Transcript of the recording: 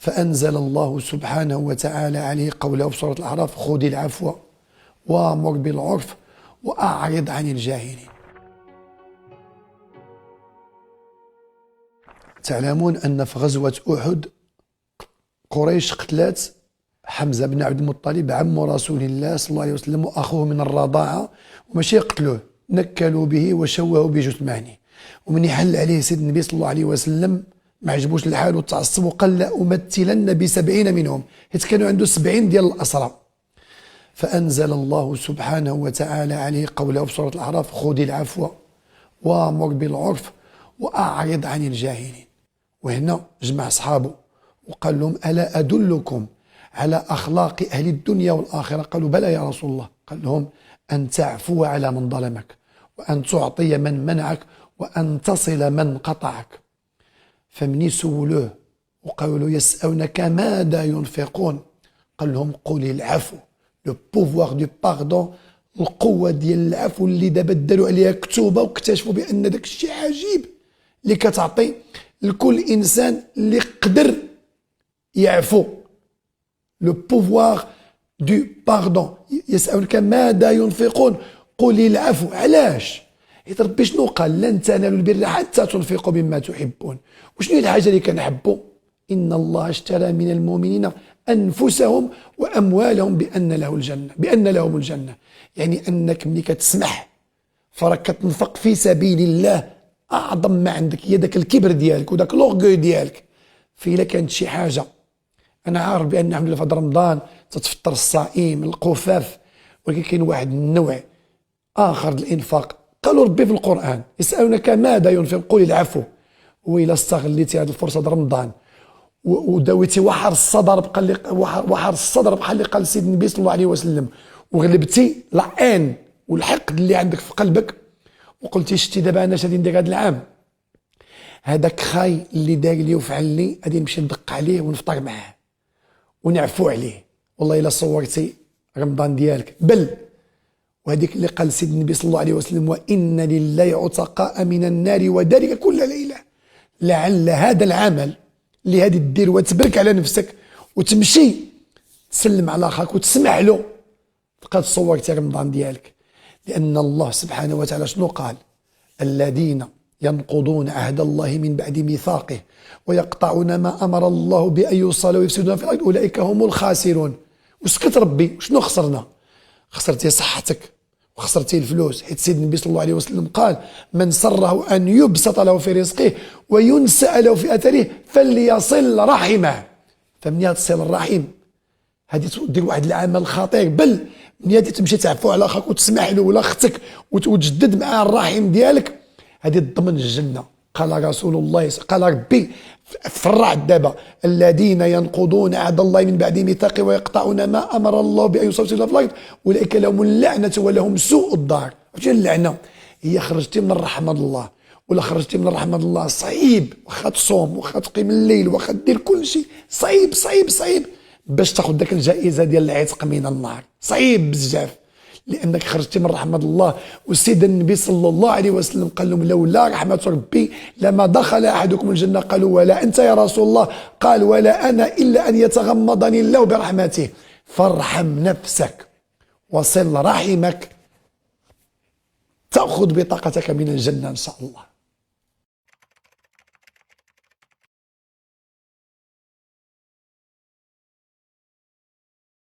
فأنزل الله سبحانه وتعالى عليه قوله في سورة الأعراف: خذ العفو وامر بالعرف وأعرض عن الجاهلين. تعلمون أن في غزوة أحد قريش قتلت حمزة بن عبد المطلب عم رسول الله صلى الله عليه وسلم وأخوه من الرضاعة، وماشي قتلوه، نكلوا به وشوهوا بجثمانه. ومن يحل عليه سيد النبي صلى الله عليه وسلم ما عجبوش الحال وتعصب وقال: لا أمثلن ب70 منهم، حيت كانوا عنده 70 ديال الأسرى. فأنزل الله سبحانه وتعالى عليه قوله في سورة الأعراف: خذ العفو وامر بالعرف وأعرض عن الجاهلين. وهنا جمع أصحابه وقال لهم: ألا أدلكم على أخلاق أهل الدنيا والآخرة؟ قالوا: بلى يا رسول الله. قال لهم: أن تعفو على من ظلمك، وأن تعطي من منعك، وأن تصل من قطعك. فمن سولوه وقالوا: يسألونك ماذا ينفقون؟ قال لهم: قل العفو. لو بوفوار دو باردون، القوة ديال العفو اللي دابا داروا عليها كتوبة واكتشفوا بأن داك الشيء عجيب اللي كتعطي لكل إنسان اللي قدر يعفو. لو بوفوار دو باردون. يسألونك ماذا ينفقون؟ قل العفو. علاش؟ حيت ربي شنو قال؟ لن تنالوا البر حتى تنفقوا مما تحبون. وشنو هي الحاجه اللي كنحبوا؟ ان الله اشترى من المؤمنين انفسهم واموالهم بان لهم الجنه. يعني انك ملي كتسمح فراك كتنفق في سبيل الله. اعظم ما عندك هي داك الكبر ديالك وداك لوغوي ديالك. فإلا كانت شي حاجه، انا عارف بان الحمد لله في هذا رمضان تتفطر الصائم القفاف، ولكن كاين واحد النوع اخر الانفاق. قالوا ربي في القرآن: يسألونك ماذا ينفق؟ قل العفو. وإلا استغليتي هذه الفرصة رمضان وداويتي وحر الصدر بحال اللي قال سيدنا النبي صلى الله عليه وسلم، وغلبتي العين والحقد اللي عندك في قلبك، وقلتي: شتي دابا انا شادي ندير هذا العام، هذاك خاي اللي دار لي وفعل لي غادي نمشي ندق عليه ونفطر معاه ونعفو عليه. والله الا صورتي رمضان ديالك بل. وهذيك اللي قال سيدنا النبي صلى الله عليه وسلم: وإن لله عتقاء من النار وذلك كل ليلة. لعل هذا العمل اللي هادي دير وتبرك على نفسك وتمشي تسلم على اخاك وتسمع له، تبقى تصورتي رمضان ديالك. لأن الله سبحانه وتعالى شنو قال؟ الذين ينقضون عهد الله من بعد ميثاقه ويقطعون ما أمر الله بأن يوصل ويفسدون في الأرض أولئك هم الخاسرون. وسكت ربي. شنو خسرنا؟ خسرتي صحتك وخسرتي الفلوس، حيت سيدنا النبي صلى الله عليه وسلم قال: من سره أن يبسط له في رزقه وينسأ له في أثره فليصل رحمه. فمن تصل الرحم هذه دير واحد العمل خطير. بل من تمشي تعفو على اخاك وتسمح له ولا اختك وتجدد معاه الرحم ديالك، هذه تضمن الجنه. قال رسول الله، قال ربي في الرعد دابا: الذين ينقضون عهد الله من بعد ميثاقه ويقطعون ما امر الله بان يوصل في الارض اولئك لهم اللعنه ولهم سوء الدار. واش اللعنه؟ هي خرجتي من رحمه الله، ولا خرجتي من رحمه الله صعيب، واخا تصوم واخا تقيم الليل واخا دير كل شيء، صعيب صعيب صعيب باش تاخذ داك الجائزه ديال العتق من النار. صعيب بزاف، لانك خرجتي من رحمه الله. والسيد النبي صلى الله عليه وسلم قال لهم: لولا رحمه ربي لما دخل احدكم الجنه. قالوا: ولا انت يا رسول الله؟ قال: ولا انا الا ان يتغمضني الله برحمته. فارحم نفسك وصل رحمك تاخذ بطاقتك من الجنه ان شاء الله.